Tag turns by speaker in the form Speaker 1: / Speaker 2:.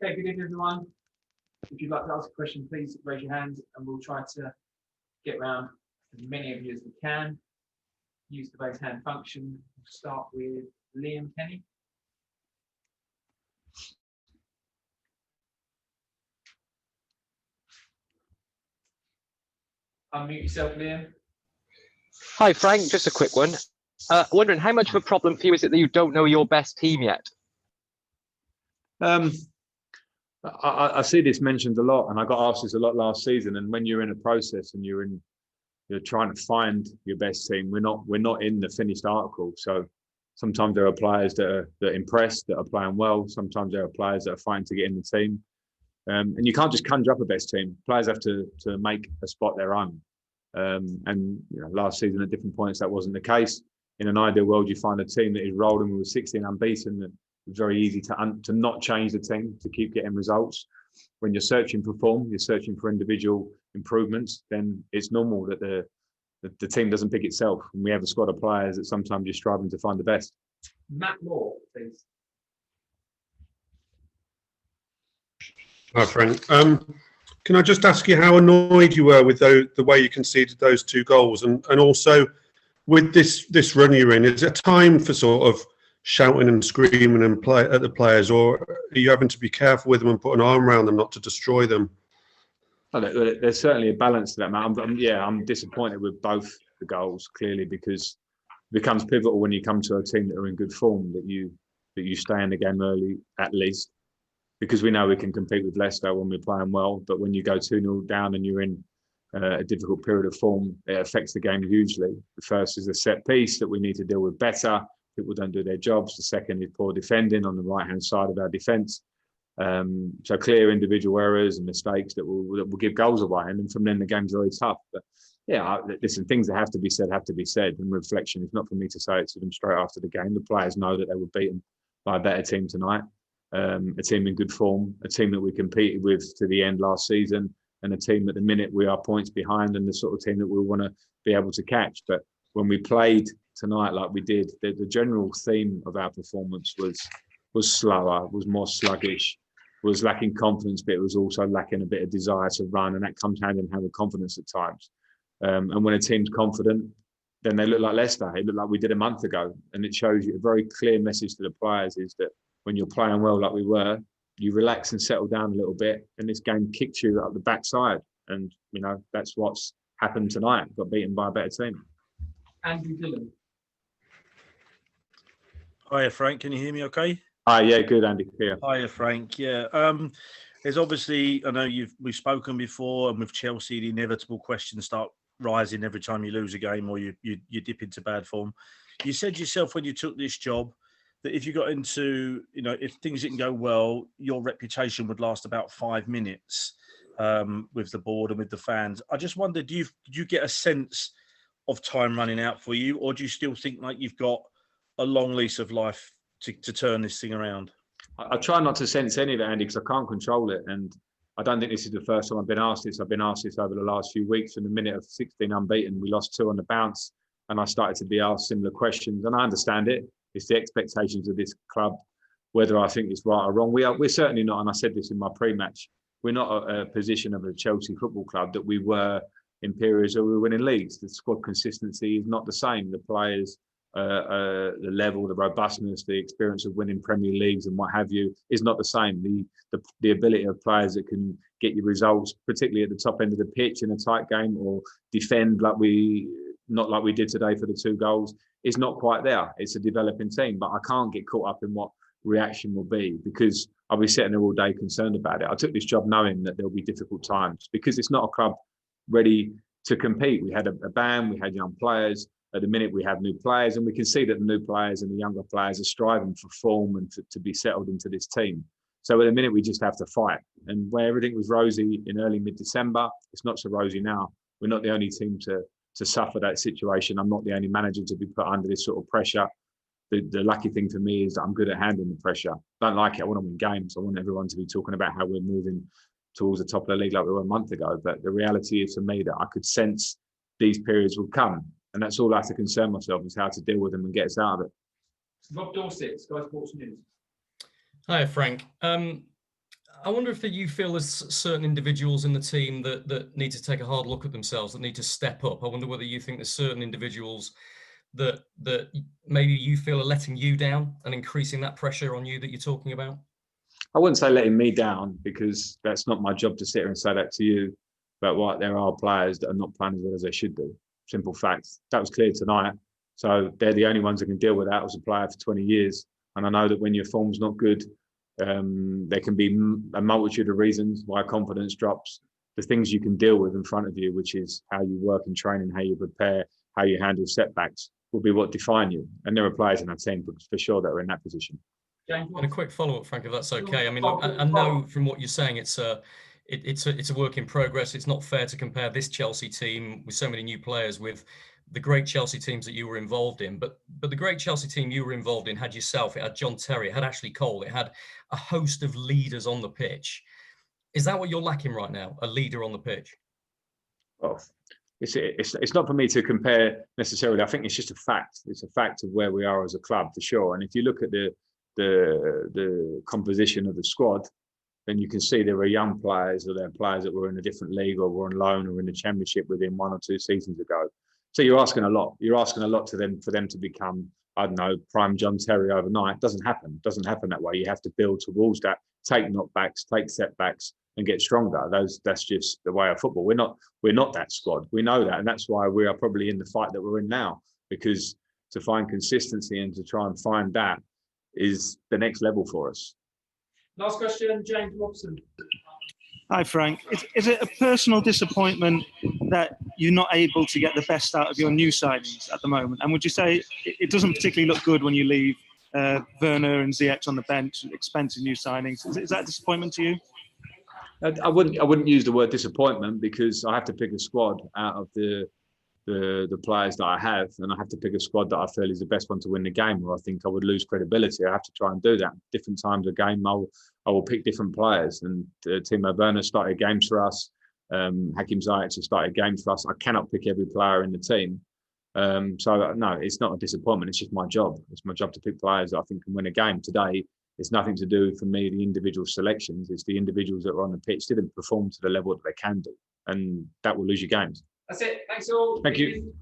Speaker 1: Okay, good evening, everyone. If you'd like to ask a question, please raise your hand and we'll try to get around as many of you as we can. Use the raise hand function. We'll start with Liam Kenny. Unmute yourself, Liam.
Speaker 2: Hi, Frank. Just a quick one. Wondering how much of a problem for you is it that you don't know your best team yet?
Speaker 3: I see this mentioned a lot, and I got asked this a lot last season. And when you're in a process and you're trying to find your best team, we're not in the finished article. So sometimes there are players that are impressed, that are playing well. Sometimes there are players that are fighting to get in the team, and you can't just conjure up a best team. Players have to make a spot their own. And last season at different points that wasn't the case. In an ideal world, you find a team that is rolling with 16 unbeaten. That it's very easy to not change the team, to keep getting results. When you're searching for form, you're searching for individual improvements, then it's normal that the team doesn't pick itself. And we have a squad of players that sometimes you're striving to find the best.
Speaker 1: Matt Moore, please.
Speaker 4: Hi, Frank. Can I just ask you how annoyed you were with the way you conceded those 2 goals? And also, with this run you're in, is it time for sort of shouting and screaming and play at the players, or are you having to be careful with them and put an arm around them not to destroy them?
Speaker 3: Oh, there's certainly a balance to that, man. I'm disappointed with both the goals, clearly, because it becomes pivotal when you come to a team that are in good form that you stay in the game early at least, because we know we can compete with Leicester when we're playing well. But when you go 2-0 down and you're in a difficult period of form, it affects the game hugely. The first is a set piece that we need to deal with better. People don't do their jobs. The second is poor defending on the right-hand side of our defence. So clear individual errors and mistakes that will give goals away. And then from then, the game's very tough. But yeah, listen, things that have to be said have to be said. And reflection is not for me to say it to them straight after the game. The players know that they were beaten by a better team tonight. A team in good form, a team that we competed with to the end last season, and a team at the minute we are points behind, and the sort of team that we want to be able to catch. But when we played tonight like we did, the general theme of our performance was slower, was more sluggish, was lacking confidence, but it was also lacking a bit of desire to run, and that comes hand in hand with confidence at times. And when a team's confident, then they look like Leicester. It looked like we did a month ago, and it shows you a very clear message to the players is that when you're playing well like we were, you relax and settle down a little bit, and this game kicked you up the backside. And, that's what's happened tonight. Got beaten by a better team.
Speaker 1: Andrew Dillon.
Speaker 5: Hiya, Frank. Can you hear me okay?
Speaker 3: Hi, yeah, good, Andy. Yeah.
Speaker 5: Hiya, Frank. Yeah. There's obviously, I know we've spoken before, and with Chelsea, the inevitable questions start rising every time you lose a game or you dip into bad form. You said yourself when you took this job that if you got into, if things didn't go well, your reputation would last about 5 minutes with the board and with the fans. I just wonder, do you get a sense of time running out for you, or do you still think like you've got a long lease of life to turn this thing around?
Speaker 3: I try not to sense any of it, Andy, because I can't control it. And I don't think this is the first time I've been asked this. I've been asked this over the last few weeks. From the minute of 16 unbeaten, we lost 2 on the bounce, and I started to be asked similar questions. And I understand it. It's the expectations of this club, whether I think it's right or wrong. We're certainly not, and I said this in my pre-match, we're not a position of a Chelsea football club that we were in periods where we were winning leagues. The squad consistency is not the same. The players, the level, the robustness, the experience of winning Premier Leagues and what have you is not the same. The ability of players that can get you results, particularly at the top end of the pitch in a tight game, or defend not like we did today for the 2 goals, is not quite there. It's a developing team, but I can't get caught up in what reaction will be, because I'll be sitting there all day concerned about it. I took this job knowing that there'll be difficult times, because it's not a club ready to compete. We had a ban, we had young players. At the minute, we have new players, and we can see that the new players and the younger players are striving for form and to be settled into this team. So at the minute, we just have to fight. And where everything was rosy in early mid-December, it's not so rosy now. We're not the only team to suffer that situation. I'm not the only manager to be put under this sort of pressure. The lucky thing for me is that I'm good at handling the pressure. Don't like it. I want to win games. I want everyone to be talking about how we're moving towards the top of the league like we were a month ago. But the reality is for me that I could sense these periods will come. And that's all I have to concern myself is how to deal with them and get us out of it.
Speaker 1: Rob Dorset, Sky Sports News.
Speaker 6: Hi, Frank. I wonder if that you feel there's certain individuals in the team that need to take a hard look at themselves, that need to step up. I wonder whether you think there's certain individuals that maybe you feel are letting you down and increasing that pressure on you that you're talking about.
Speaker 3: I wouldn't say letting me down, because that's not my job to sit here and say that to you. But what, there are players that are not playing as well as they should do. Simple facts. That was clear tonight. So they're the only ones that can deal with that. I was a player for 20 years. And I know that when your form's not good, there can be a multitude of reasons why confidence drops. The things you can deal with in front of you, which is how you work in training, how you prepare, how you handle setbacks, will be what define you. And there are players in our team for sure that are in that position.
Speaker 1: James,
Speaker 6: And a quick follow-up, Frank, if that's okay. I mean, I know from what you're saying, it's a work in progress. It's not fair to compare this Chelsea team with so many new players with the great Chelsea teams that you were involved in. But the great Chelsea team you were involved in had yourself, it had John Terry, it had Ashley Cole, it had a host of leaders on the pitch. Is that what you're lacking right now, a leader on the pitch?
Speaker 3: Well, it's not for me to compare necessarily. I think it's just a fact. It's a fact of where we are as a club, for sure. And if you look at the composition of the squad, then you can see there are young players, or there are players that were in a different league or were on loan or in the Championship within 1 or 2 seasons ago. So you're asking a lot. You're asking a lot to them for them to become, I don't know, prime John Terry overnight. It doesn't happen. It doesn't happen that way. You have to build towards that, take knockbacks, take setbacks, and get stronger. That's just the way of football. We're not that squad. We know that, and that's why we are probably in the fight that we're in now. Because to find consistency and to try and find that is the next level for us.
Speaker 1: Last question, James Robson.
Speaker 7: Hi, Frank. Is it a personal disappointment that you're not able to get the best out of your new signings at the moment? And would you say it doesn't particularly look good when you leave Werner and Ziyech on the bench, expensive new signings? Is that a disappointment to you?
Speaker 3: I wouldn't use the word disappointment, because I have to pick a squad out of the players that I have, and I have to pick a squad that I feel is the best one to win the game, or I think I would lose credibility. I have to try and do that. Different times of game, I will pick different players, and Timo Werner started games for us. Hakim Ziyech has started games for us. I cannot pick every player in the team. So no, it's not a disappointment. It's just my job. It's my job to pick players that I think can win a game. Today, it's nothing to do for me, the individual selections. It's the individuals that are on the pitch didn't perform to the level that they can do, and that will lose you games.
Speaker 1: That's it. Thanks all.
Speaker 3: Thank you.